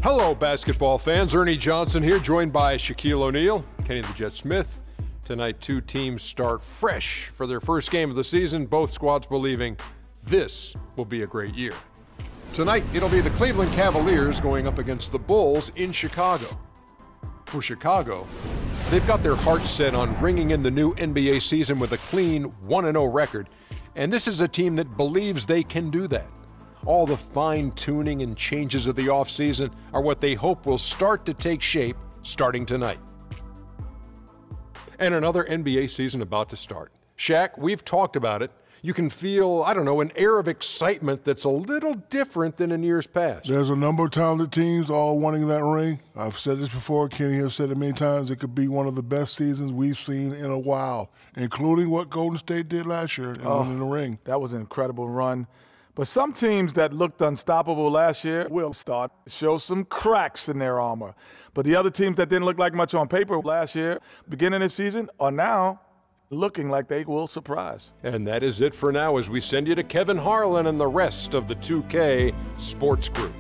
Hello, basketball fans. Ernie Johnson here, joined by Shaquille O'Neal, Kenny the Jet Smith. Tonight, two teams start fresh for their first game of the season, both squads believing this will be a great year. Tonight, it'll be the Cleveland Cavaliers going up against the Bulls in Chicago. For Chicago, they've got their hearts set on ringing in the new NBA season with a clean 1-0 record, and this is a team that believes they can do that. All the fine-tuning and changes of the offseason are what they hope will start to take shape starting tonight. And another NBA season about to start. Shaq, we've talked about it. You can feel, I don't know, an air of excitement that's a little different than in years past. There's a number of talented teams all wanting that ring. I've said this before. Kenny has said it many times. It could be one of the best seasons we've seen in a while, including what Golden State did last year in the ring. That was an incredible run. But some teams that looked unstoppable last year will start to show some cracks in their armor. But the other teams that didn't look like much on paper last year, beginning of the season, are now looking like they will surprise. And that is it for now as we send you to Kevin Harlan and the rest of the 2K Sports Group.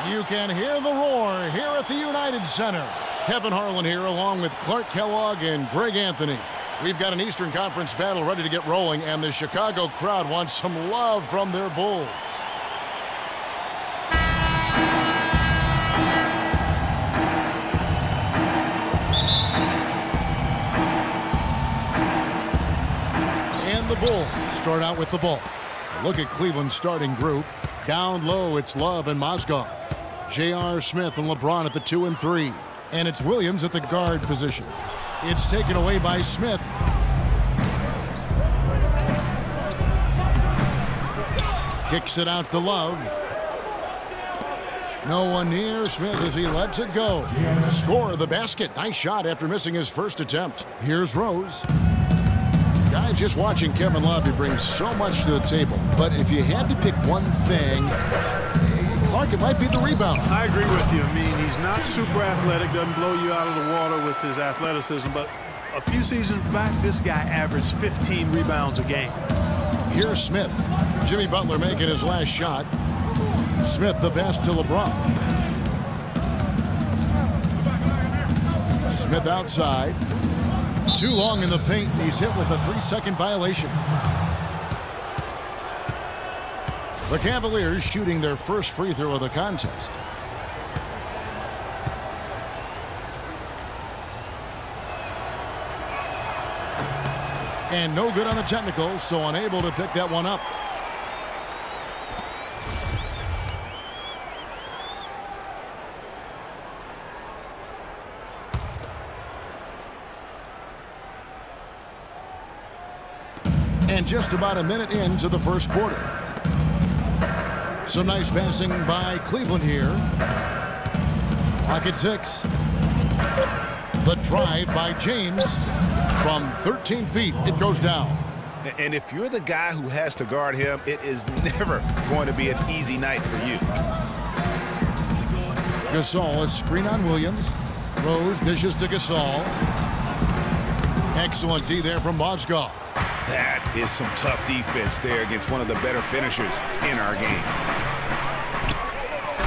You can hear the roar here at the United Center. Kevin Harlan here along with Clark Kellogg and Greg Anthony. We've got an Eastern Conference battle ready to get rolling, and the Chicago crowd wants some love from their Bulls. And the Bulls start out with the ball. Look at Cleveland's starting group. Down low, it's Love and Mozgov. J.R. Smith and LeBron at the 2 and 3. And it's Williams at the guard position. It's taken away by Smith. Kicks it out to Love. No one near Smith as he lets it go. Score the basket. Nice shot after missing his first attempt. Here's Rose. Guys, just watching Kevin Love, he brings so much to the table. But if you had to pick one thing, Clark, it might be the rebound. I agree with you. I mean, he's not super athletic, doesn't blow you out of the water with his athleticism, but a few seasons back, this guy averaged 15 rebounds a game. Here's Smith. Jimmy Butler making his last shot. Smith the pass to LeBron. Smith outside. Too long in the paint. He's hit with a 3-second violation. The Cavaliers shooting their first free throw of the contest. And no good on the technical, so unable to pick that one up. And just about a minute into the first quarter. Some nice passing by Cleveland here. Clock at 6. The drive by James from 13 feet. It goes down. And if you're the guy who has to guard him, it is never going to be an easy night for you. Gasol is screen on Williams. Rose dishes to Gasol. Excellent D there from Mozgov. That is some tough defense there against one of the better finishers in our game.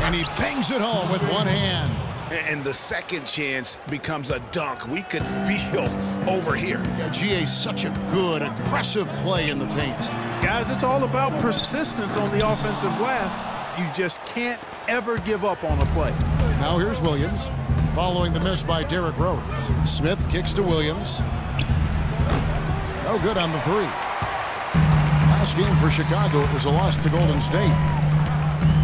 And he bangs it home with one hand. And the second chance becomes a dunk we could feel over here. Yeah, GA, such a good, aggressive play in the paint. Guys, it's all about persistence on the offensive glass. You just can't ever give up on a play. Now here's Williams, following the miss by Derrick Rose. Smith kicks to Williams. No good on the 3. Last game for Chicago, it was a loss to Golden State.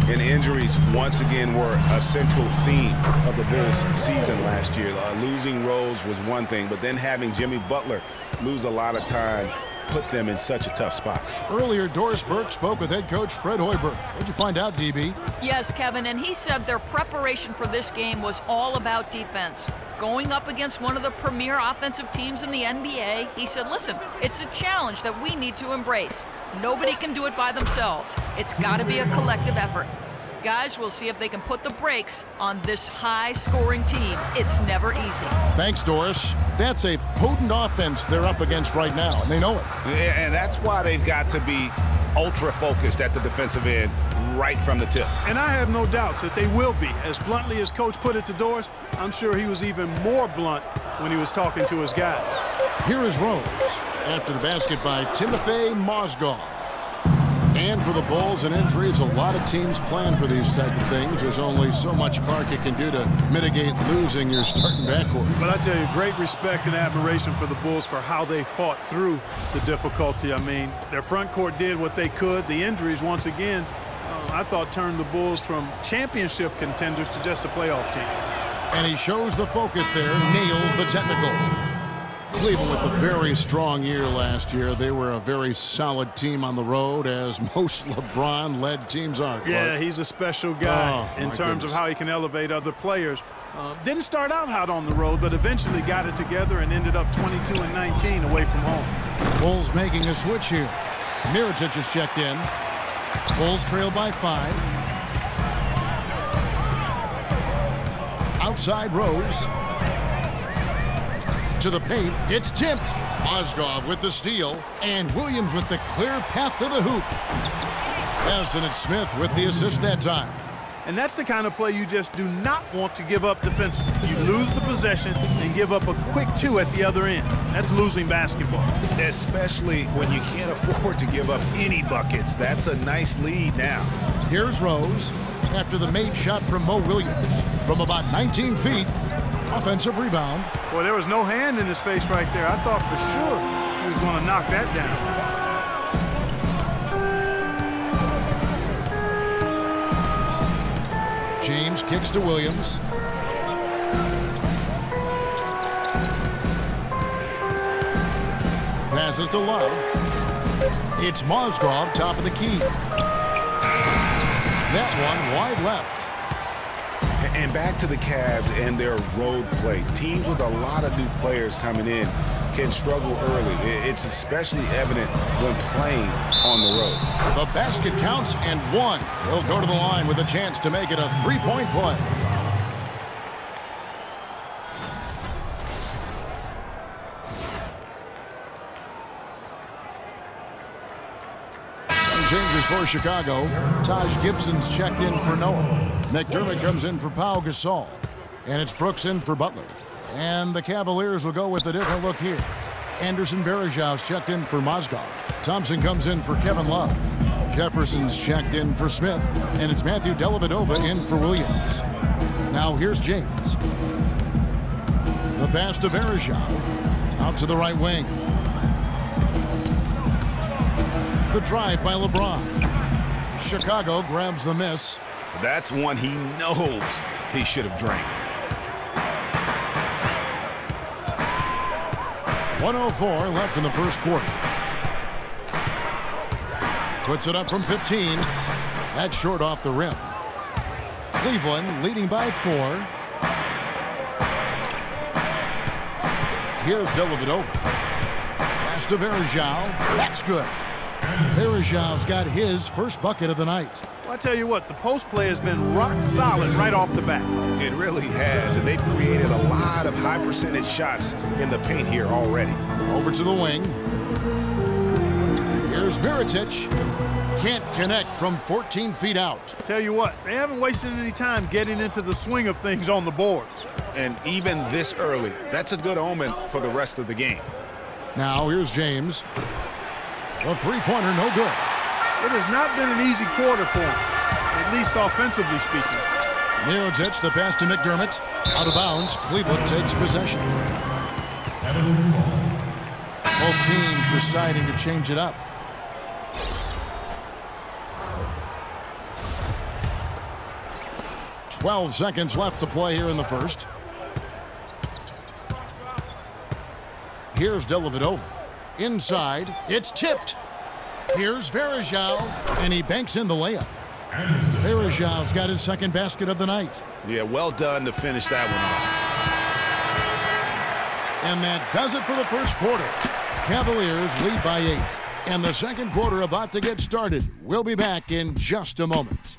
And injuries, once again, were a central theme of the Bulls' season last year. Losing Rose was one thing, but then having Jimmy Butler lose a lot of time put them in such a tough spot. Earlier, Doris Burke spoke with head coach Fred Hoiberg. What'd you find out, DB? Yes, Kevin, and he said their preparation for this game was all about defense. Going up against one of the premier offensive teams in the NBA, he said, listen, it's a challenge that we need to embrace. Nobody can do it by themselves. It's got to be a collective effort. guys, we'll see if they can put the brakes on this high-scoring team. It's never easy. Thanks, Doris. That's a potent offense they're up against right now, and they know it. Yeah, and that's why they've got to be ultra-focused at the defensive end right from the tip. And I have no doubts that they will be. As bluntly as Coach put it to Doris, I'm sure he was even more blunt when he was talking to his guys. Here is Rose after the basket by Timothy Mozgov. And for the Bulls and injuries, a lot of teams plan for these type of things. There's only so much Clark can do to mitigate losing your starting backcourt. But I tell you, great respect and admiration for the Bulls for how they fought through the difficulty. I mean, their front court did what they could. The injuries, once again, I thought turned the Bulls from championship contenders to just a playoff team. And he shows the focus there, nails the technical. Cleveland with a very strong year last year. They were a very solid team on the road, as most LeBron-led teams are. Clark. Yeah, he's a special guy in terms of how he can elevate other players. Didn't start out hot on the road, but eventually got it together and ended up 22-19 away from home. Bulls making a switch here. Mirotic is checked in. Bulls trail by 5. Outside Rose. To the paint, it's tipped. Mozgov with the steal, and Williams with the clear path to the hoop. Yes, and it's Smith with the assist that time. And that's the kind of play you just do not want to give up defensively. You lose the possession and give up a quick 2 at the other end. That's losing basketball. Especially when you can't afford to give up any buckets. That's a nice lead now. Here's Rose after the made shot from Mo Williams from about 19 feet. Offensive rebound. Boy, there was no hand in his face right there. I thought for sure he was going to knock that down. James kicks to Williams. Passes to Love. It's Mozgov, top of the key. That one wide left. And back to the Cavs and their road play. Teams with a lot of new players coming in can struggle early. It's especially evident when playing on the road. The basket counts and 1. He'll go to the line with a chance to make it a 3-point play. Changes for Chicago. Taj Gibson's checked in for Noah. McDermott comes in for Pau Gasol. And it's Brooks in for Butler. And the Cavaliers will go with a different look here. Anderson Varejau's checked in for Mozgov. Thompson comes in for Kevin Love. Jefferson's checked in for Smith. And it's Matthew Dellavedova in for Williams. Now here's James. The pass to Varejau. Out to the right wing. The drive by LeBron. Chicago grabs the miss. That's one he knows he should have drained. 1:04 left in the first quarter. Puts it up from 15. That's short off the rim. Cleveland leading by 4. Here's Dellavedova. Pass to Varejau. That's good. Varejau's got his first bucket of the night. Well, I tell you what, the post play has been rock solid right off the bat. It really has, and they've created a lot of high percentage shots in the paint here already. Over to the wing. Here's Mirotic. Can't connect from 14 feet out. Tell you what, they haven't wasted any time getting into the swing of things on the boards. And even this early, that's a good omen for the rest of the game. Now here's James. The three-pointer, no good. It has not been an easy quarter for him, at least offensively speaking. Mirotic, the pass to McDermott. Out of bounds, Cleveland takes possession. Both teams deciding to change it up. "12 seconds left to play here in the first. Here's Dellavedova. Inside, it's tipped. Here's Varejau, and he banks in the layup. Varejau's got his second basket of the night. Yeah, well done to finish that one off. And that does it for the first quarter. Cavaliers lead by 8. And the second quarter about to get started. We'll be back in just a moment.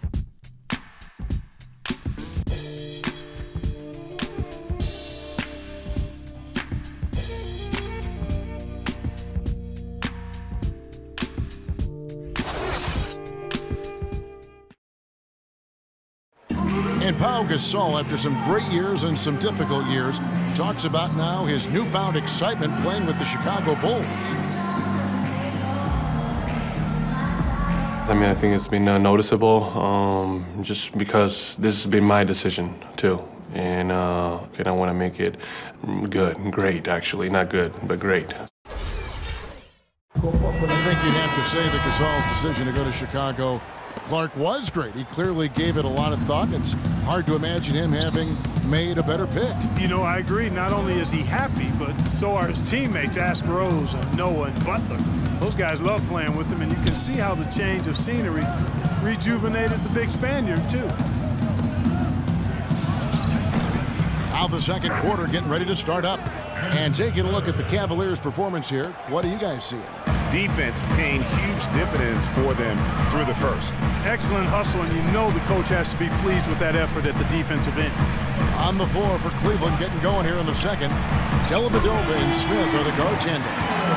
And Pau Gasol, after some great years and some difficult years, talks about now his newfound excitement playing with the Chicago Bulls. I mean, I think it's been noticeable just because this has been my decision, too. And I want to make it good, great, actually. Not good, but great. I think you'd have to say that Gasol's decision to go to Chicago, Clark, was great. He clearly gave it a lot of thought. It's hard to imagine him having made a better pick. You know, I agree. Not only is he happy, but so are his teammates. Ask Rose and Noah and Butler. Those guys love playing with him, and you can see how the change of scenery rejuvenated the big Spaniard, too. Now the second quarter getting ready to start up. And taking a look at the Cavaliers' performance here, what do you guys see? Defense paying huge dividends for them through the first. Excellent hustle, and you know the coach has to be pleased with that effort at the defensive end. On the floor for Cleveland getting going here in the second. Dellavedova and Smith are the guard tandem.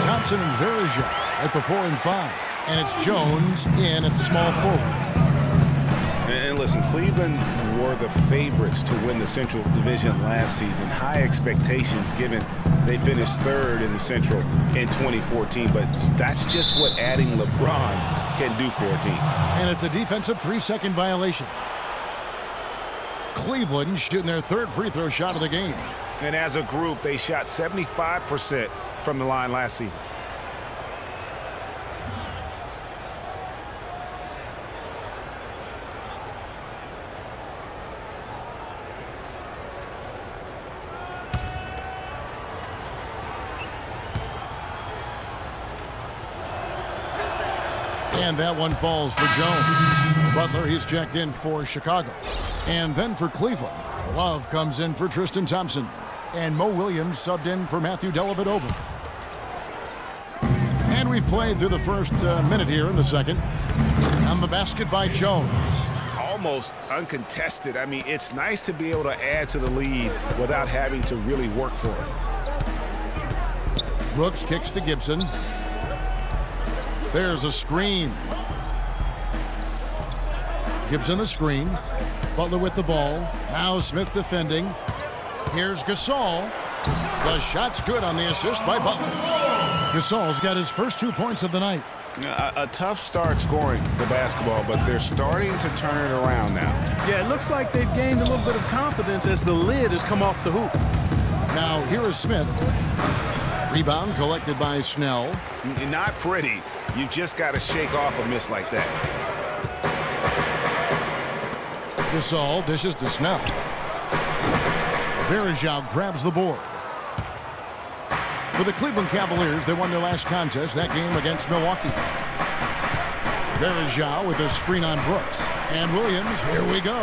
Thompson and Verja at the 4 and 5. And it's Jones in at the small forward. And listen, Cleveland were the favorites to win the Central Division last season. High expectations given they finished third in the Central in 2014. But that's just what adding LeBron can do for a team. And it's a defensive 3-second violation. Cleveland shooting their third free throw shot of the game. And as a group, they shot 75% from the line last season. And that one falls for Jones. Butler, he's checked in for Chicago. And then for Cleveland, Love comes in for Tristan Thompson. And Mo Williams subbed in for Matthew Dellavedova. And we've played through the first minute here in the second. On the basket by Jones. Almost uncontested. I mean, it's nice to be able to add to the lead without having to really work for it. Brooks kicks to Gibson. There's a screen. Gibson the screen. Butler with the ball. Now Smith defending. Here's Gasol. The shot's good on the assist by Butler. Gasol's got his first 2 points of the night. A tough start scoring the basketball, but they're starting to turn it around now. Yeah, it looks like they've gained a little bit of confidence as the lid has come off the hoop. Now here is Smith. Rebound collected by Snell. Not pretty. You just got to shake off a miss like that. Gasol dishes to Snell. Verja grabs the board. For the Cleveland Cavaliers, they won their last contest, that game against Milwaukee. Verja with a screen on Brooks. And Williams, here we go.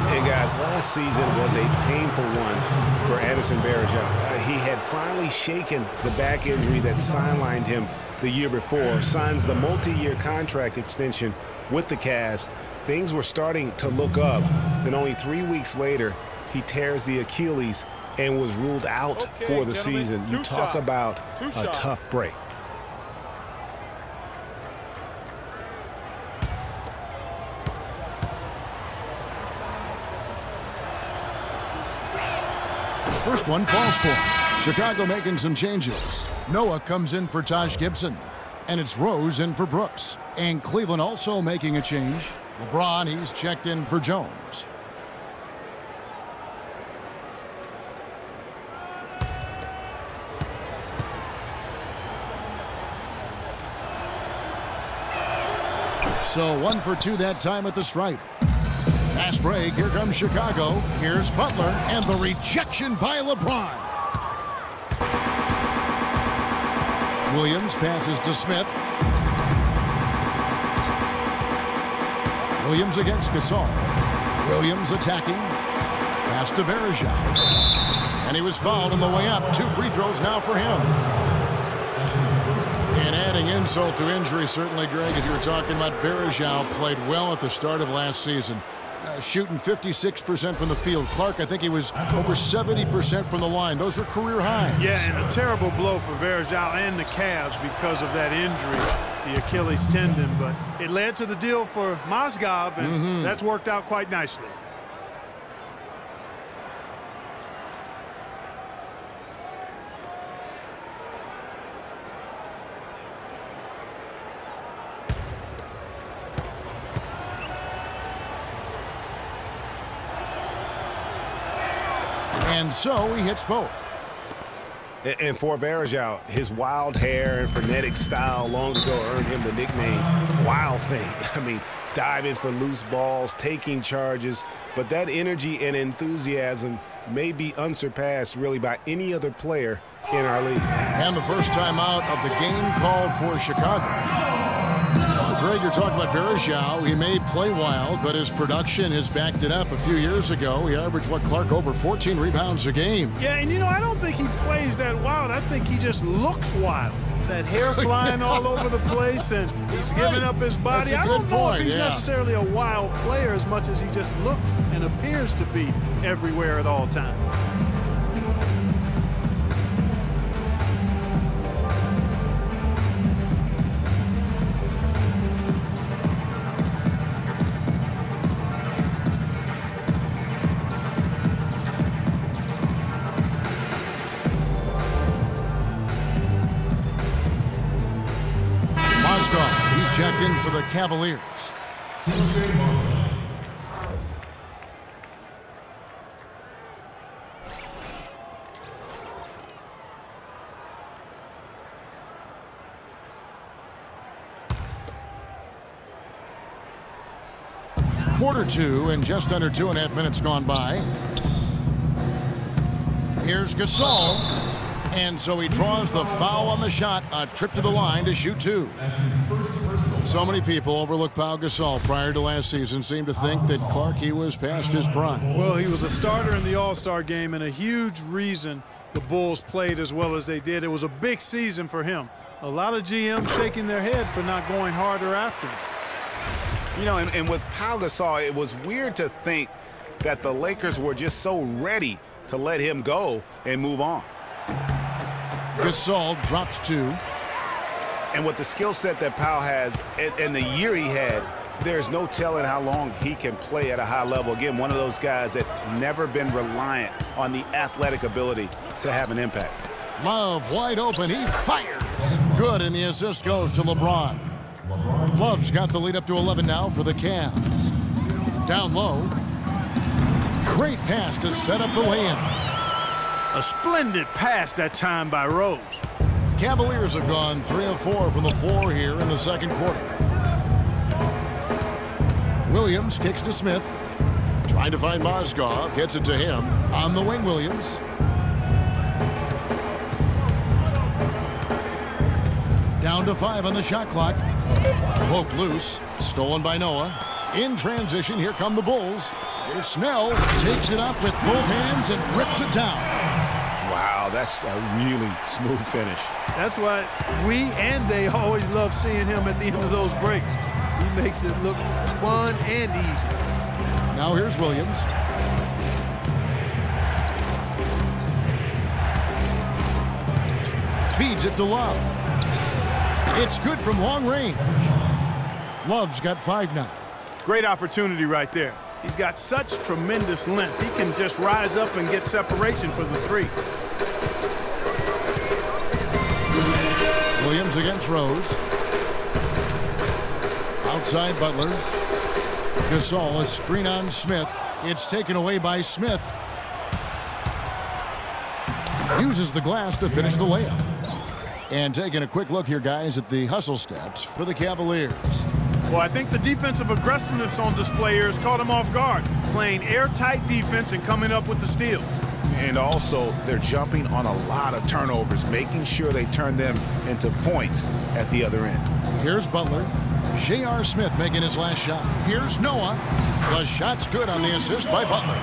Hey guys, last season was a painful one for Anderson Verja. He had finally shaken the back injury that sidelined him the year before, signs the multi-year contract extension with the Cavs. Things were starting to look up. Then only 3 weeks later, he tears the Achilles and was ruled out for the season. You talk about a tough break. First one falls for him. Chicago making some changes. Noah comes in for Taj Gibson. And it's Rose in for Brooks. And Cleveland also making a change. LeBron, he's checked in for Jones. So 1 for 2 that time at the stripe. Fast break. Here comes Chicago. Here's Butler. And the rejection by LeBron. Williams passes to Smith. Williams against Gasol. Williams attacking. Pass to Verja. And he was fouled on the way up. 2 free throws now for him. And adding insult to injury, certainly, Greg, as you were talking about, Verja played well at the start of last season. shooting 56% from the field. Clark, I think he was over 70% from the line. Those were career highs. Yeah, and a terrible blow for Varejao and the Cavs because of that injury, the Achilles tendon. But it led to the deal for Mozgov, and that's worked out quite nicely. And so he hits both. And for Varejao, his wild hair and frenetic style long ago earned him the nickname Wild Thing. I mean, diving for loose balls, taking charges, but that energy and enthusiasm may be unsurpassed really by any other player in our league. And the first time out of the game called for Chicago. Greg, you're talking about Varejao. He may play wild, but his production has backed it up. A few years ago, he averaged, Clark, over 14 rebounds a game. Yeah, and I don't think he plays that wild. I think he just looks wild. That hair flying all over the place, and he's giving up his body. I don't know if he's necessarily a wild player as much as he just looks and appears to be everywhere at all times. He's checked in for the Cavaliers. Quarter two and just under 2.5 minutes gone by. Here's Gasol. And so he draws the foul on the shot, a trip to the line to shoot two. So many people overlook Pau Gasol prior to last season, seem to think that Clark, he was past his prime. Well, he was a starter in the All-Star game, and a huge reason the Bulls played as well as they did. It was a big season for him. A lot of GMs shaking their head for not going harder after him. And with Pau Gasol, it was weird to think that the Lakers were just so ready to let him go and move on. Gasol drops two. And with the skill set that Pau has and the year he had, there's no telling how long he can play at a high level. Again, one of those guys that never been reliant on the athletic ability to have an impact. Love wide open. He fires. Good, and the assist goes to LeBron. Love's got the lead up to 11 now for the Cavs. Down low. Great pass to set up the lay-in. A splendid pass that time by Rose. Cavaliers have gone 3 of 4 from the floor here in the second quarter. Williams kicks to Smith. Trying to find Mozgov. Gets it to him. On the wing, Williams. Down to 5 on the shot clock. Poked loose. Stolen by Noah. In transition, here come the Bulls. Here's Snell. Takes it up with both hands and rips it down. Wow, that's a really smooth finish. That's why we and they always love seeing him at the end of those breaks. He makes it look fun and easy. Now here's Williams. Feeds it to Love. It's good from long range. Love's got 5 now. Great opportunity right there. He's got such tremendous length. He can just rise up and get separation for the 3. Williams against Rose. Outside Butler. Gasol, a screen on Smith. It's taken away by Smith. Uses the glass to finish the layup. And taking a quick look here, guys, at the hustle stats for the Cavaliers. Well, I think the defensive aggressiveness on display here has caught him off guard, playing airtight defense and coming up with the steals. And also, they're jumping on a lot of turnovers, making sure they turn them into points at the other end. Here's Butler. J.R. Smith making his last shot. Here's Noah. The shot's good on the assist by Butler.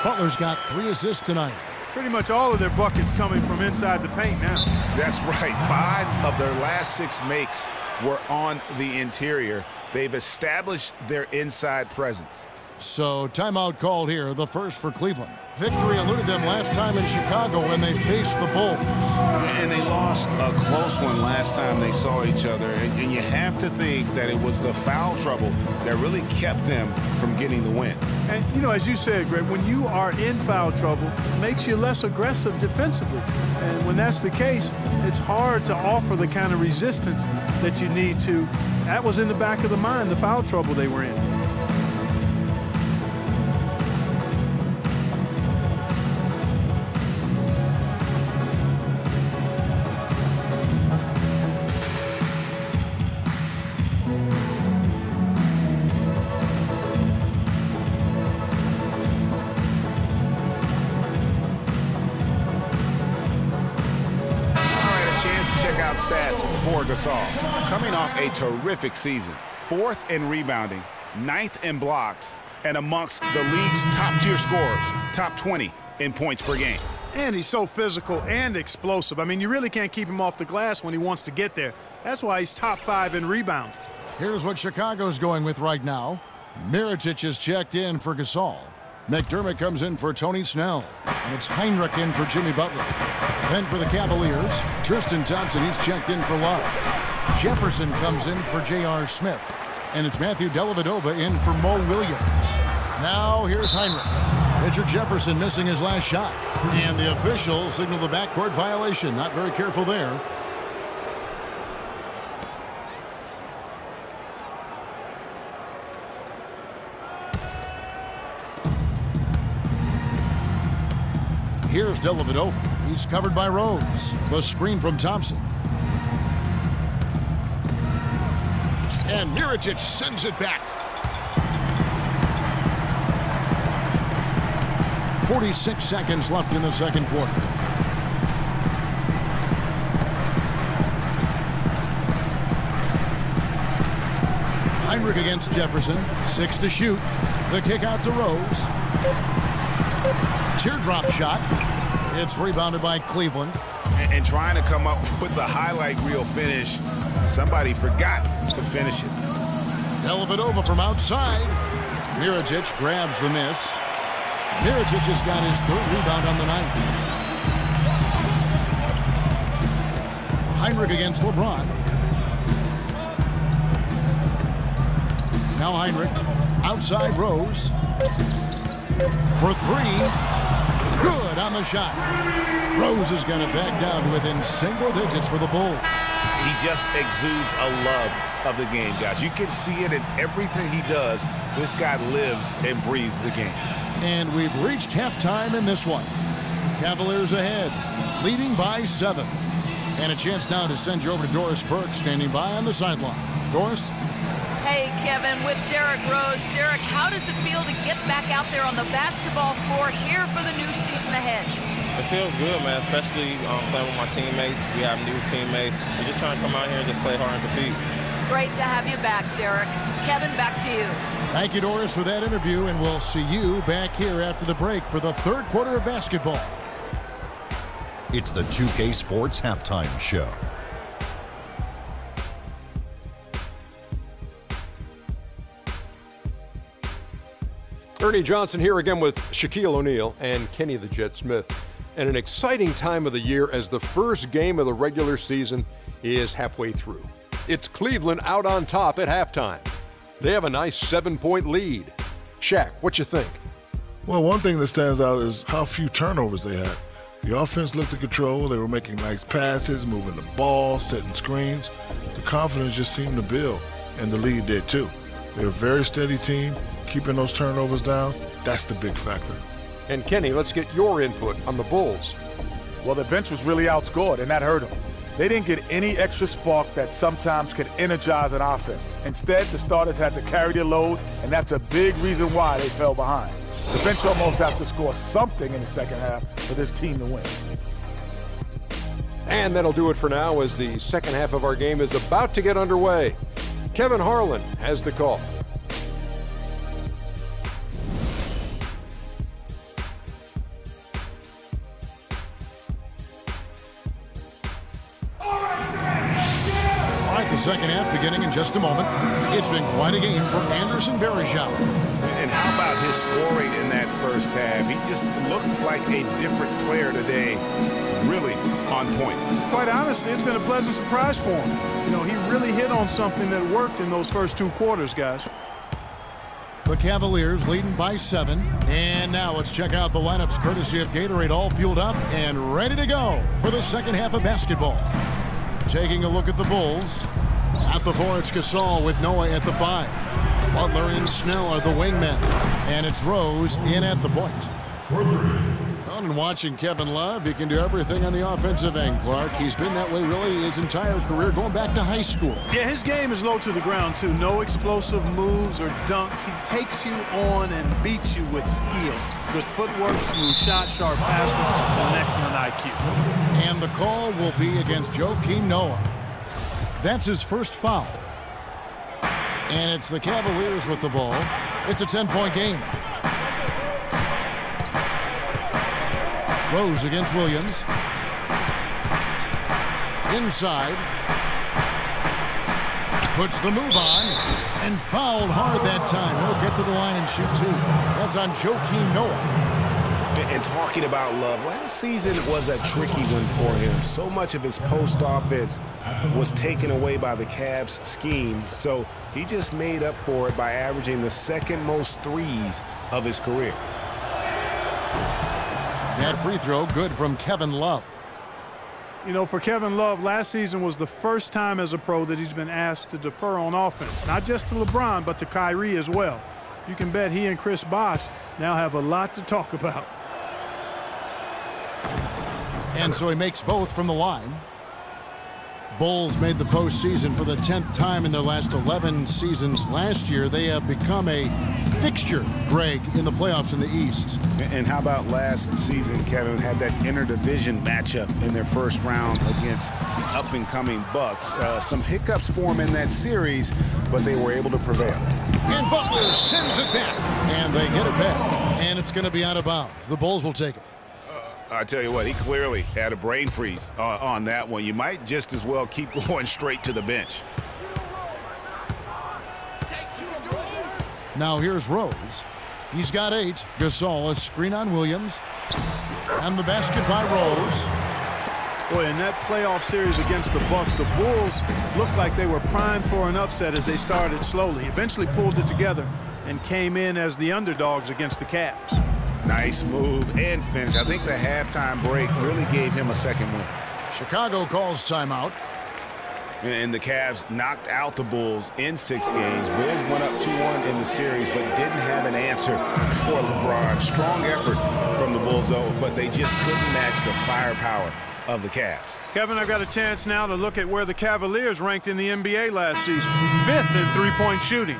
Butler's got 3 assists tonight. Pretty much all of their buckets coming from inside the paint now. That's right. 5 of their last 6 makes were on the interior. They've established their inside presence. So timeout called here, the first for Cleveland. Victory eluded them last time in Chicago when they faced the Bulls. And they lost a close one last time they saw each other. And you have to think that it was the foul trouble that really kept them from getting the win. And, you know, as you said, Greg, when you are in foul trouble, it makes you less aggressive defensively. And when that's the case, it's hard to offer the kind of resistance that you need to. That was in the back of the mind, the foul trouble they were in. Stats for Gasol. Coming off a terrific season. 4th in rebounding, 9th in blocks, and amongst the league's top-tier scorers, top 20 in points per game. And he's so physical and explosive. I mean, you really can't keep him off the glass when he wants to get there. That's why he's top 5 in rebound. Here's what Chicago's going with right now. Mirotic is checked in for Gasol. McDermott comes in for Tony Snell. And it's Heinrich in for Jimmy Butler. Then for the Cavaliers, Tristan Thompson, he's checked in for Love. Jefferson comes in for J.R. Smith. And it's Matthew Dellavedova in for Mo Williams. Now here's Heinrich. Richard Jefferson missing his last shot. And the officials signal the backcourt violation. Not very careful there. Here's Dellavedova. He's covered by Rose. The screen from Thompson. And Mirotic sends it back. 46 seconds left in the second quarter. Heinrich against Jefferson. 6 to shoot. The kick out to Rose. Teardrop shot. It's rebounded by Cleveland. And trying to come up with the highlight reel finish, somebody forgot to finish it. Dellavedova from outside. Mirotic grabs the miss. Mirotic has got his 3rd rebound on the night. Heinrich against LeBron. Now Heinrich. Outside Rose. For 3. Good on the shot. Rose is going to back down to within single digits for the Bulls. He just exudes a love of the game, guys. You can see it in everything he does. This guy lives and breathes the game. And we've reached halftime in this one. Cavaliers ahead, leading by 7. And a chance now to send you over to Doris Burke, standing by on the sideline. Doris? Hey, Kevin, with Derrick Rose. Derrick, how does it feel to get back out there on the basketball floor here for the new season ahead? It feels good, man, especially playing with my teammates. We have new teammates. We're just trying to come out here and just play hard and compete. Great to have you back, Derrick. Kevin, back to you. Thank you, Doris, for that interview, and we'll see you back here after the break for the 3rd quarter of basketball. It's the 2K Sports Halftime Show. Ernie Johnson here again with Shaquille O'Neal and Kenny the Jet Smith. And an exciting time of the year as the first game of the regular season is halfway through. It's Cleveland out on top at halftime. They have a nice 7-point lead. Shaq, what you think? Well, one thing that stands out is how few turnovers they had. The offense looked in control. They were making nice passes, moving the ball, setting screens. The confidence just seemed to build, and the lead did too. They're a very steady team. Keeping those turnovers down, that's the big factor. And Kenny, let's get your input on the Bulls. Well, the bench was really outscored, and that hurt them. They didn't get any extra spark that sometimes can energize an offense. Instead, the starters had to carry their load, and that's a big reason why they fell behind. The bench almost has to score something in the second half for this team to win. And that'll do it for now as the second half of our game is about to get underway. Kevin Harlan has the call. second half beginning in just a moment. It's been quite a game for Anderson Varejao. And how about his scoring in that first half? He just looked like a different player today. Really on point. Quite honestly, it's been a pleasant surprise for him. You know, he really hit on something that worked in those first 2 quarters, guys. The Cavaliers leading by 7. And now let's check out the lineups courtesy of Gatorade, all fueled up and ready to go for the second half of basketball. Taking a look at the Bulls. At the 4, it's Gasol with Noah at the 5. Butler and Snell are the wingmen. And it's Rose in at the point. And watching Kevin Love, he can do everything on the offensive end, Clark. He's been that way really his entire career, going back to high school. Yeah, his game is low to the ground, too. No explosive moves or dunks. He takes you on and beats you with skill. Good footwork, smooth shot, sharp passer, and an excellent IQ. And the call will be against Joakim Noah. That's his first foul. And it's the Cavaliers with the ball. It's a 10-point game. Rose against Williams. Inside. Puts the move on and fouled hard that time. He'll get to the line and shoot 2. That's on Joakim Noah. And talking about Love, last season was a tricky one for him. So much of his post offense was taken away by the Cavs scheme. So he just made up for it by averaging the second most threes of his career. That free throw good from Kevin Love. You know, for Kevin Love, last season was the first time as a pro that he's been asked to defer on offense. Not just to LeBron, but to Kyrie as well. You can bet he and Chris Bosh now have a lot to talk about. And so he makes both from the line. Bulls made the postseason for the 10th time in their last 11 seasons. Last year, they have become a fixture, Greg, in the playoffs in the East. And how about last season, Kevin had that interdivision matchup in their first round against the up-and-coming Bucks. Some hiccups for them in that series, but they were able to prevail. And Butler sends it back. And they get it back. And it's going to be out of bounds. The Bulls will take it. I tell you what, he clearly had a brain freeze on that one. You might just as well keep going straight to the bench. Now here's Rose. He's got 8. Gasol, a screen on Williams. And the basket by Rose. Boy, in that playoff series against the Bucks, the Bulls looked like they were primed for an upset as they started slowly. Eventually pulled it together and came in as the underdogs against the Cavs. Nice move and finish. I think the halftime break really gave him a second win. Chicago calls timeout. And the Cavs knocked out the Bulls in 6 games. Bulls went up 2-1 in the series, but didn't have an answer for LeBron. Strong effort from the Bulls, though, but they just couldn't match the firepower of the Cavs. Kevin, I've got a chance now to look at where the Cavaliers ranked in the NBA last season. 5th in three-point shooting,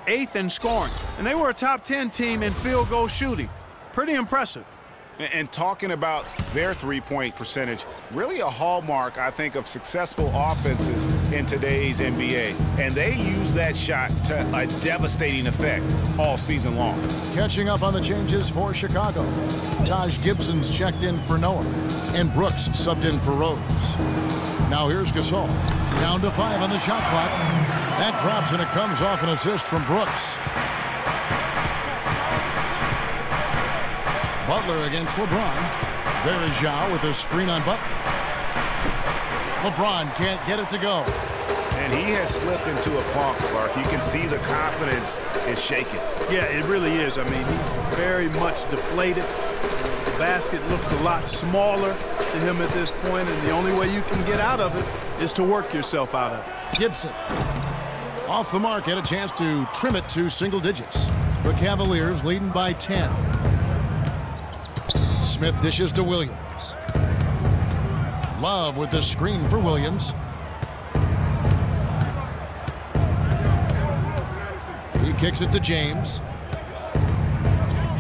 8th in scoring, and they were a top 10 team in field goal shooting. Pretty impressive. And talking about their three-point percentage, really a hallmark, I think, of successful offenses in today's NBA. And they use that shot to a devastating effect all season long. Catching up on the changes for Chicago. Taj Gibson's checked in for Noah. And Brooks subbed in for Rose. Now here's Gasol. Down to 5 on the shot clock. That drops and it comes off an assist from Brooks. Butler against LeBron. Varejao with a screen on Butler. LeBron can't get it to go. And he has slipped into a funk, Clark. You can see the confidence is shaking. Yeah, it really is. I mean, he's very much deflated. The basket looks a lot smaller to him at this point, and the only way you can get out of it is to work yourself out of it. Gibson. Off the mark, had a chance to trim it to single digits. The Cavaliers leading by 10. Smith dishes to Williams. Love with the screen for Williams. He kicks it to James.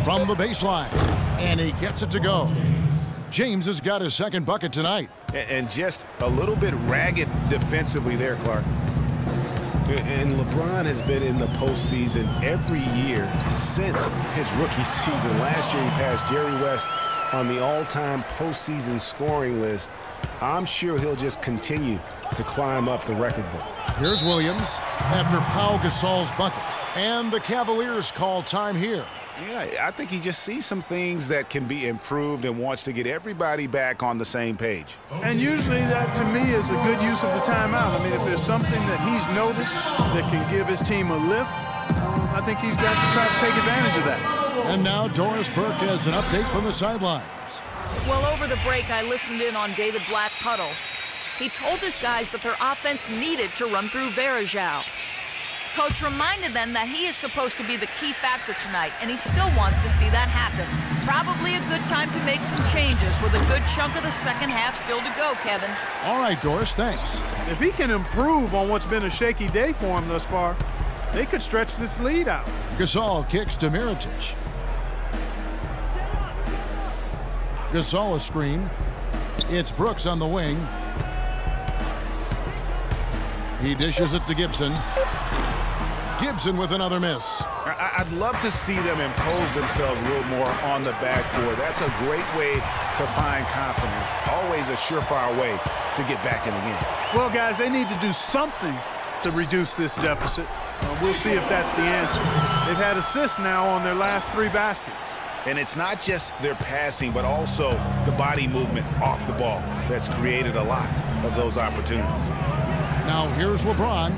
From the baseline. And he gets it to go. James has got his second bucket tonight. And just a little bit ragged defensively there, Clark. And LeBron has been in the postseason every year since his rookie season. Last year he passed Jerry West on the all-time postseason scoring list. I'm sure he'll just continue to climb up the record book. Here's Williams after Pau Gasol's bucket. And the Cavaliers call time here. Yeah, I think he just sees some things that can be improved and wants to get everybody back on the same page. And usually that, to me, is a good use of the timeout. I mean, if there's something that he's noticed that can give his team a lift, I think he's got to try to take advantage of that. And now Doris Burke has an update from the sidelines. Well, over the break, I listened in on David Blatt's huddle. He told his guys that their offense needed to run through Varejao. Coach reminded them that he is supposed to be the key factor tonight, and he still wants to see that happen. Probably a good time to make some changes with a good chunk of the second half still to go, Kevin. All right, Doris, thanks. If he can improve on what's been a shaky day for him thus far, they could stretch this lead out. Gasol kicks to Mirotic. Gasol a screen. It's Brooks on the wing. He dishes it to Gibson. Gibson with another miss. I'd love to see them impose themselves a little more on the backboard. That's a great way to find confidence. Always a surefire way to get back in the game. Well, guys, they need to do something to reduce this deficit. We'll see if that's the answer. They've had assists now on their last 3 baskets. And it's not just their passing, but also the body movement off the ball that's created a lot of those opportunities. Now here's LeBron.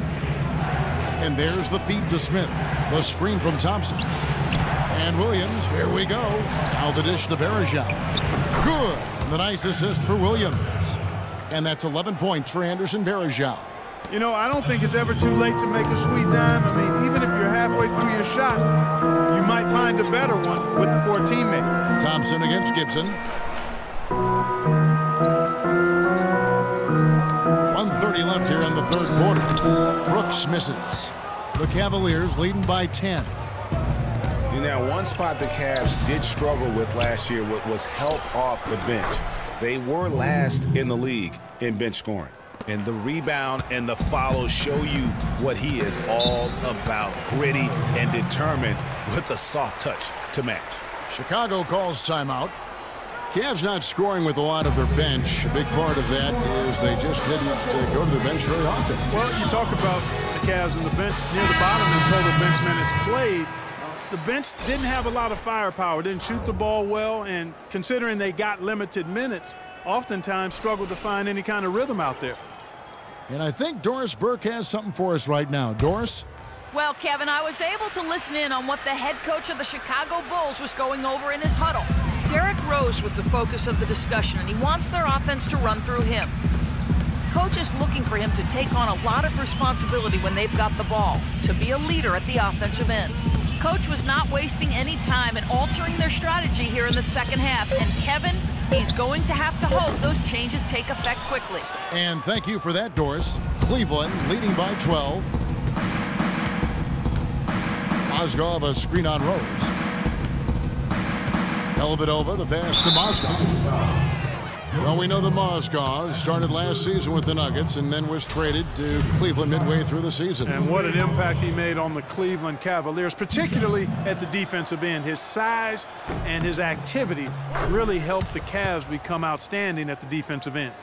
And there's the feed to Smith. The screen from Thompson. And Williams, here we go. Now the dish to Varejao. Good. And the nice assist for Williams. And that's 11 points for Anderson Varejao. You know, I don't think it's ever too late to make a sweet dime. I mean, even if you're halfway through your shot, you might find a better one with the 4 teammates. Thompson against Gibson. 1:30 left here in the third quarter. Brooks misses. The Cavaliers leading by 10. Now, one spot the Cavs did struggle with last year was help off the bench. They were last in the league in bench scoring. And the rebound and the follow show you what he is all about. Gritty and determined with a soft touch to match. Chicago calls timeout. Cavs not scoring with a lot of their bench. A big part of that is they just didn't go to the bench very often. Well, you talk about the Cavs and the bench near the bottom in total bench minutes played. The bench didn't have a lot of firepower, didn't shoot the ball well, and considering they got limited minutes, oftentimes struggled to find any kind of rhythm out there. And I think Doris Burke has something for us right now. Doris? Well, Kevin, I was able to listen in on what the head coach of the Chicago Bulls was going over in his huddle. Derrick Rose was the focus of the discussion, and he wants their offense to run through him. Coach is looking for him to take on a lot of responsibility when they've got the ball, to be a leader at the offensive end. Coach was not wasting any time in altering their strategy here in the second half, and Kevin, he's going to have to hope those changes take effect quickly. And thank you for that, Doris. Cleveland leading by 12. Mozgov a screen on Rose. Dellavedova, the pass to Mozgov. Well, we know that Mozgov started last season with the Nuggets and then was traded to Cleveland midway through the season. And what an impact he made on the Cleveland Cavaliers, particularly at the defensive end. His size and his activity really helped the Cavs become outstanding at the defensive end.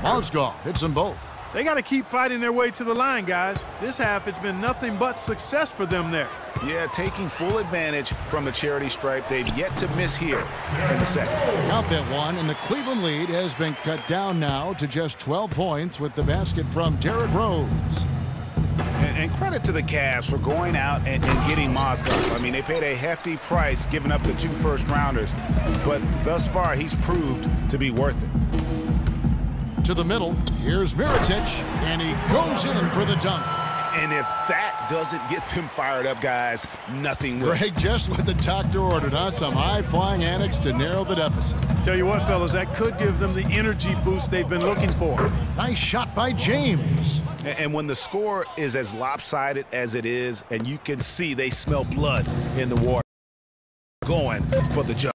Mozgov hits them both. They got to keep fighting their way to the line, guys. This half, it's been nothing but success for them there. Yeah, taking full advantage from the charity stripe. They've yet to miss here in the second. Count that one, and the Cleveland lead has been cut down now to just 12 points with the basket from Derrick Rose. And credit to the Cavs for going out and getting Mozgov. I mean, they paid a hefty price giving up the 2 first-rounders, but thus far he's proved to be worth it. To the middle, here's Mirotic, and he goes in for the dunk. And if that doesn't get them fired up, guys, nothing will. Greg, just what the doctor ordered, huh? Some high-flying antics to narrow the deficit. Tell you what, fellas, that could give them the energy boost they've been looking for. Nice shot by James. And when the score is as lopsided as it is, and you can see they smell blood in the water, going for the jump.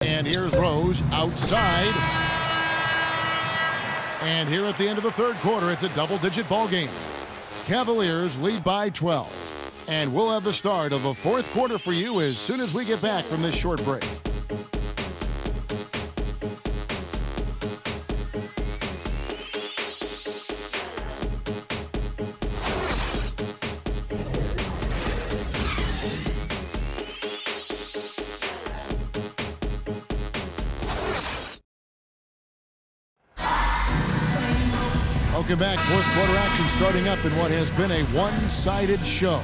And here's Rose outside. And here at the end of the third quarter, it's a double-digit ball game. Cavaliers lead by 12. And we'll have the start of the fourth quarter for you as soon as we get back from this short break. Welcome back. Fourth quarter action starting up in what has been a one-sided show.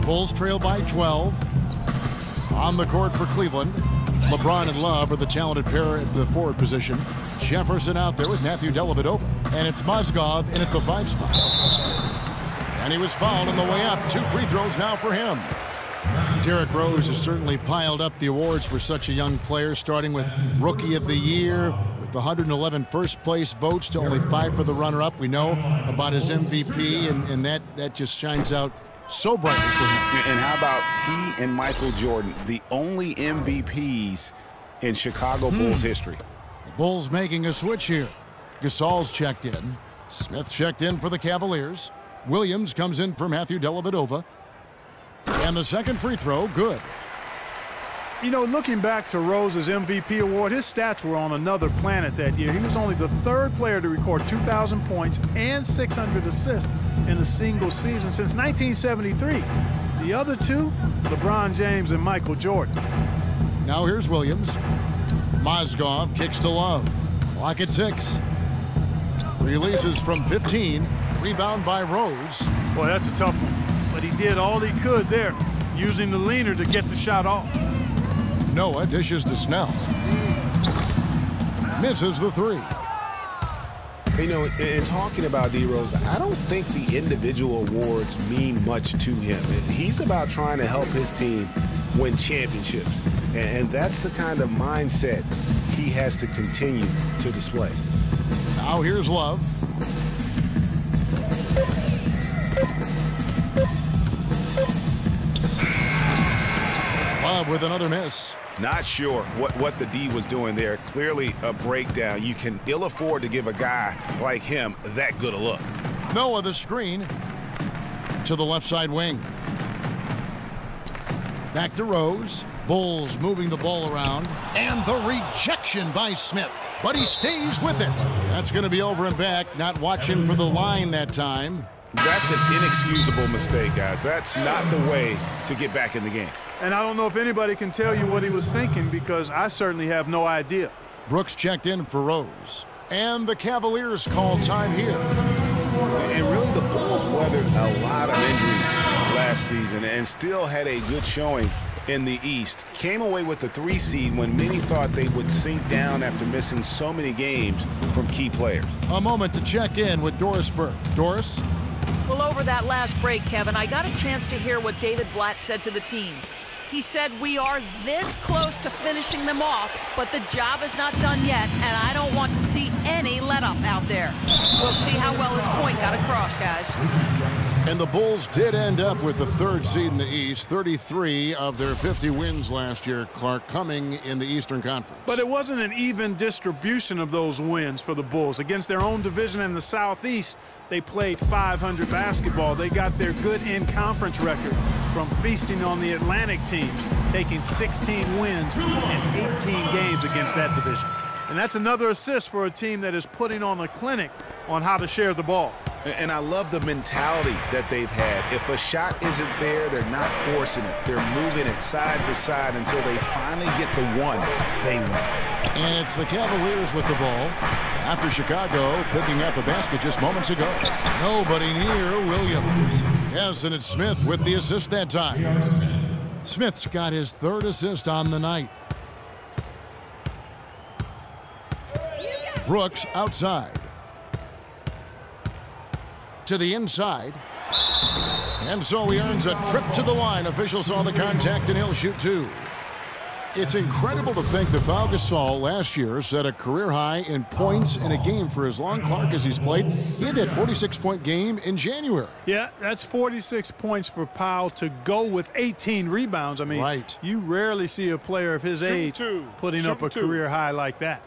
Bulls trail by 12. On the court for Cleveland, LeBron and Love are the talented pair at the forward position. Jefferson out there with Matthew Dellavedova. And it's Mozgov in at the 5 spot. And he was fouled on the way up. 2 free throws now for him. Derrick Rose has certainly piled up the awards for such a young player, starting with Rookie of the Year, with the 111 first-place votes to only 5 for the runner-up. We know about his MVP, and that just shines out so brightly for him. And how about he and Michael Jordan, the only MVPs in Chicago Bulls history? The Bulls making a switch here. Gasol's checked in. Smith checked in for the Cavaliers. Williams comes in for Matthew Dellavedova. And the second free throw, good. You know, looking back to Rose's MVP award, his stats were on another planet that year. He was only the 3rd player to record 2,000 points and 600 assists in a single season since 1973. The other 2, LeBron James and Michael Jordan. Now here's Williams. Mozgov kicks to Love. Clock at 6. Releases from 15. Rebound by Rose. Boy, that's a tough one. But he did all he could there, using the leaner to get the shot off. Noah dishes to Snell. Misses the 3. You know, in talking about D. Rose, I don't think the individual awards mean much to him. He's about trying to help his team win championships. And that's the kind of mindset he has to continue to display. Now here's Love. Love with another miss. Not sure what the D was doing there. Clearly a breakdown. You can ill afford to give a guy like him that good a look. Noah the screen to the left side wing. Back to Rose. Bulls moving the ball around. And the rejection by Smith. But he stays with it. That's going to be over and back. Not watching for the line that time. That's an inexcusable mistake, guys. That's not the way to get back in the game. And I don't know if anybody can tell you what he was thinking, because I certainly have no idea. Brooks checked in for Rose. And the Cavaliers call time here. And really the Bulls weathered a lot of injuries last season and still had a good showing in the East. Came away with the 3 seed when many thought they would sink down after missing so many games from key players. A moment to check in with Doris Burke. Doris? Well, over that last break, Kevin, I got a chance to hear what David Blatt said to the team. He said, we are this close to finishing them off, but the job is not done yet, and I don't want to see any let-up out there. We'll see how well his point got across, guys. And the Bulls did end up with the 3rd seed in the East. 33 of their 50 wins last year, Clark, coming in the Eastern Conference. But it wasn't an even distribution of those wins for the Bulls. Against their own division in the Southeast, they played 500 basketball. They got their good in-conference record from feasting on the Atlantic teams, taking 16 wins in 18 games against that division. And that's another assist for a team that is putting on a clinic on how to share the ball. And I love the mentality that they've had. If a shot isn't there, they're not forcing it. They're moving it side to side until they finally get the one they want. And it's the Cavaliers with the ball after Chicago picking up a basket just moments ago. Nobody near Williams. Yes, and it's Smith with the assist that time. Smith's got his 3rd assist on the night. Brooks outside. To the inside. And so he earns a trip to the line. Officials saw the contact, and he'll shoot 2. It's incredible to think that Pau Gasol last year set a career high in points in a game for as long, Clark, as he's played. He had that 46-point game in January. Yeah, that's 46 points for Pau to go with 18 rebounds. I mean, right. You rarely see a player of his age putting up a career high like that.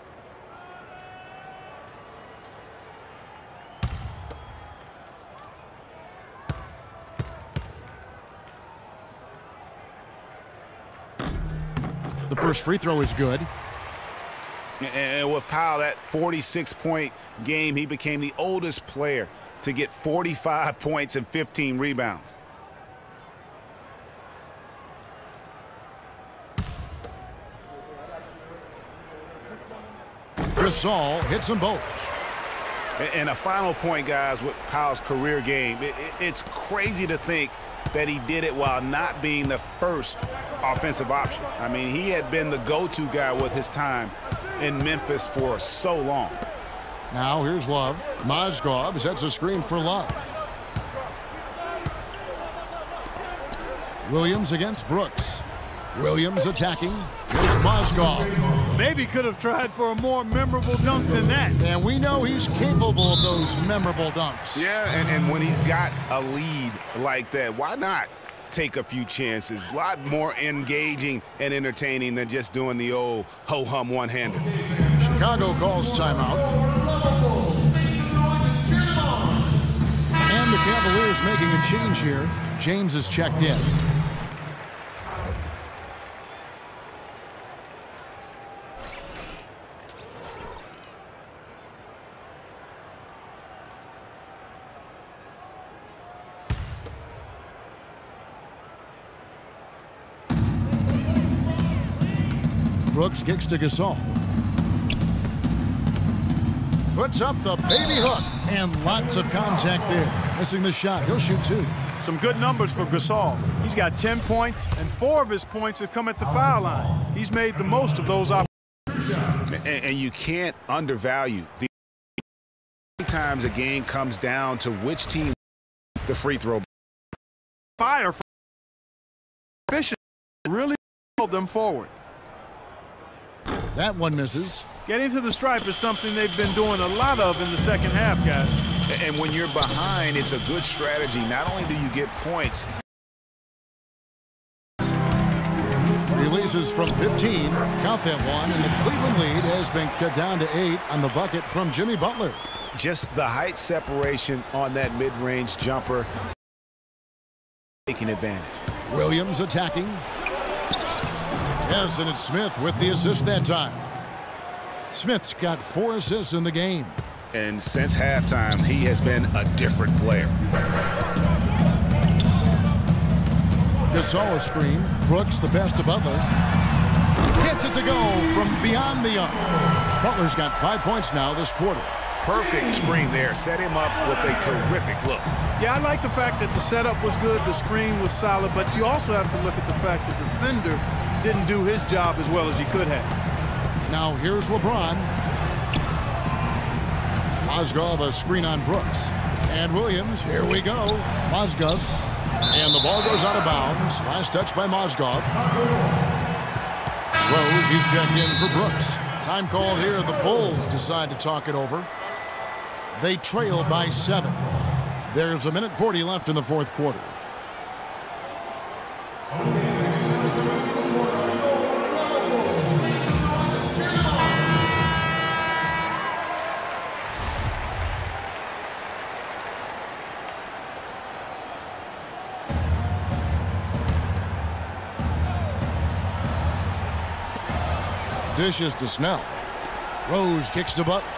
The first free throw is good. And with Pau, that 46-point game, he became the oldest player to get 45 points and 15 rebounds. Gasol hits them both. And a final point, guys, with Pau's career game. It's crazy to think that he did it while not being the first offensive option. I mean, he had been the go-to guy with his time in Memphis for so long. Now here's Love. Mozgov sets a screen for Love. Williams against Brooks. Williams attacking. Here's Mozgov. Maybe could have tried for a more memorable dunk than that. And we know he's capable of those memorable dunks. Yeah, and when he's got a lead like that, why not take a few chances? A lot more engaging and entertaining than just doing the old ho-hum one-hander. Chicago calls timeout. And the Cavaliers making a change here. James is checked in. Brooks kicks to Gasol. Puts up the baby hook. And lots of contact there. Missing the shot. He'll shoot two. Some good numbers for Gasol. He's got 10 points, and 4 of his points have come at the foul line. He's made the most of those opportunities. And you can't undervalue the times a game comes down to which team the free throw. Fire for efficient really pulled them forward. That one misses. Getting to the stripe is something they've been doing a lot of in the second half, guys. And when you're behind, it's a good strategy. Not only do you get points. Releases from 15. Count that one. And the Cleveland lead has been cut down to 8 on the bucket from Jimmy Butler. Just the height separation on that mid-range jumper. Taking advantage. Williams attacking. Yes, and it's Smith with the assist that time. Smith's got 4 assists in the game. And since halftime, he has been a different player. Gasol a screen. Brooks the pass to Butler. Gets it to go from beyond the arc. Butler's got 5 points now this quarter. Perfect screen there. Set him up with a terrific look. Yeah, I like the fact that the setup was good, the screen was solid, but you also have to look at the fact that the defender didn't do his job as well as he could have. Now here's LeBron. Mozgov a screen on Brooks. And Williams, here we go. Mozgov. And the ball goes out of bounds. Last touch by Mozgov. Rose, he's checked in for Brooks. Time called here. The Bulls decide to talk it over. They trail by 7. There's 1:40 left in the fourth quarter. Dishes to Snell. Rose kicks to Butler.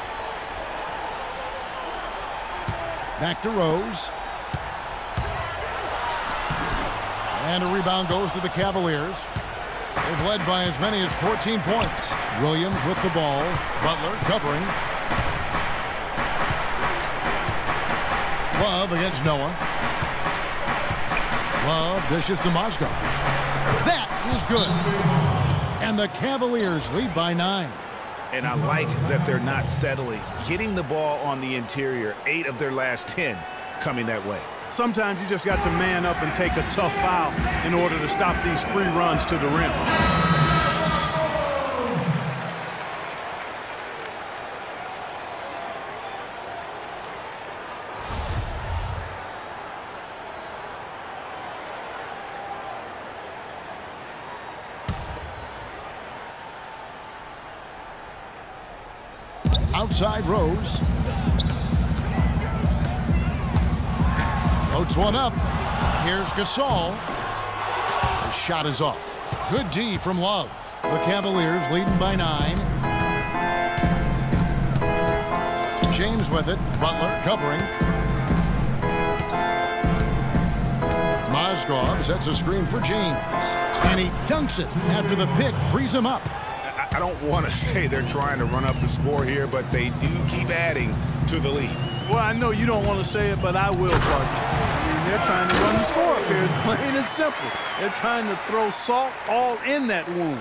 Back to Rose. And a rebound goes to the Cavaliers. They've led by as many as 14 points. Williams with the ball. Butler covering. Love against Noah. Love dishes to Mozgov. That is good. And the Cavaliers lead by 9. And I like that they're not settling. Getting the ball on the interior, 8 of their last 10 coming that way. Sometimes you just got to man up and take a tough foul in order to stop these free runs to the rim. Outside Rose. Floats one up. Here's Gasol. The shot is off. Good D from Love. The Cavaliers leading by 9. James with it. Butler covering. Mozgov sets a screen for James. And he dunks it after the pick frees him up. I don't want to say they're trying to run up the score here, but they do keep adding to the lead. Well, I know you don't want to say it, but I will, partner. I mean, they're trying to run the score up here. It's plain and simple. They're trying to throw salt all in that wound.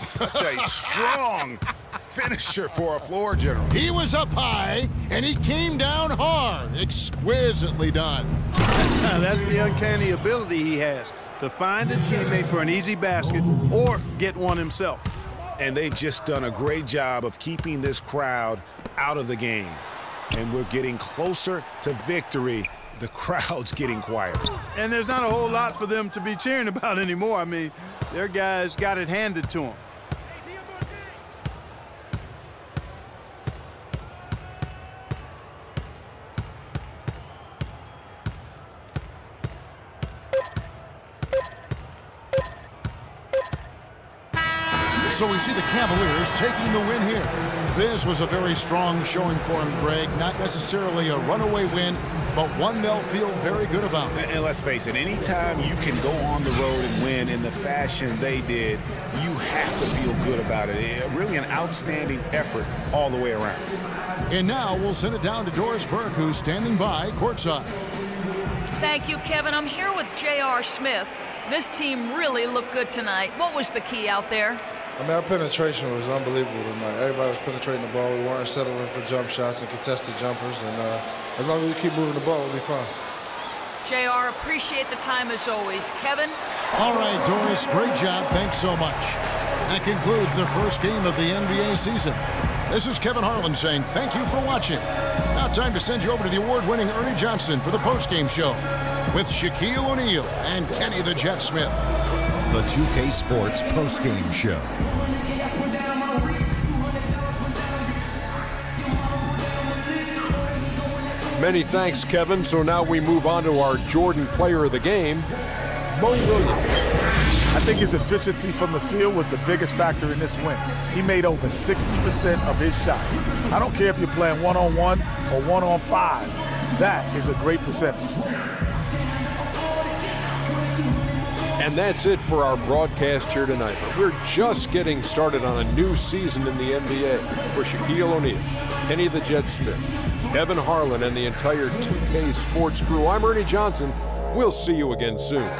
Such a strong finisher for a floor general. He was up high, and he came down hard. Exquisitely done. That's the uncanny ability he has, to find a teammate for an easy basket or get one himself. And they've just done a great job of keeping this crowd out of the game. And we're getting closer to victory. The crowd's getting quieter. And there's not a whole lot for them to be cheering about anymore. I mean, their guys got it handed to them. So we see the Cavaliers taking the win here. This was a very strong showing for them, Greg. Not necessarily a runaway win, but one they'll feel very good about. And let's face it, anytime you can go on the road and win in the fashion they did, you have to feel good about it. Really an outstanding effort all the way around. And now we'll send it down to Doris Burke, who's standing by courtside. Thank you, Kevin. I'm here with J.R. Smith. This team really looked good tonight. What was the key out there? I mean, our penetration was unbelievable tonight. Everybody was penetrating the ball. We weren't settling for jump shots and contested jumpers. And as long as we keep moving the ball, we'll be fine. JR, appreciate the time as always. Kevin? All right, Doris, great job. Thanks so much. That concludes the first game of the NBA season. This is Kevin Harlan saying thank you for watching. Now time to send you over to the award-winning Ernie Johnson for the postgame show with Shaquille O'Neal and Kenny the Jet Smith. The 2K Sports postgame show. Many thanks, Kevin. So now we move on to our Jordan Player of the Game, Mo Williams. I think his efficiency from the field was the biggest factor in this win. He made over 60% of his shots. I don't care if you're playing one-on-one or one-on-5. That is a great percentage. And that's it for our broadcast here tonight. But we're just getting started on a new season in the NBA. For Shaquille O'Neal, Kenny the Jet Smith, Kevin Harlan, and the entire 2K Sports crew, I'm Ernie Johnson. We'll see you again soon.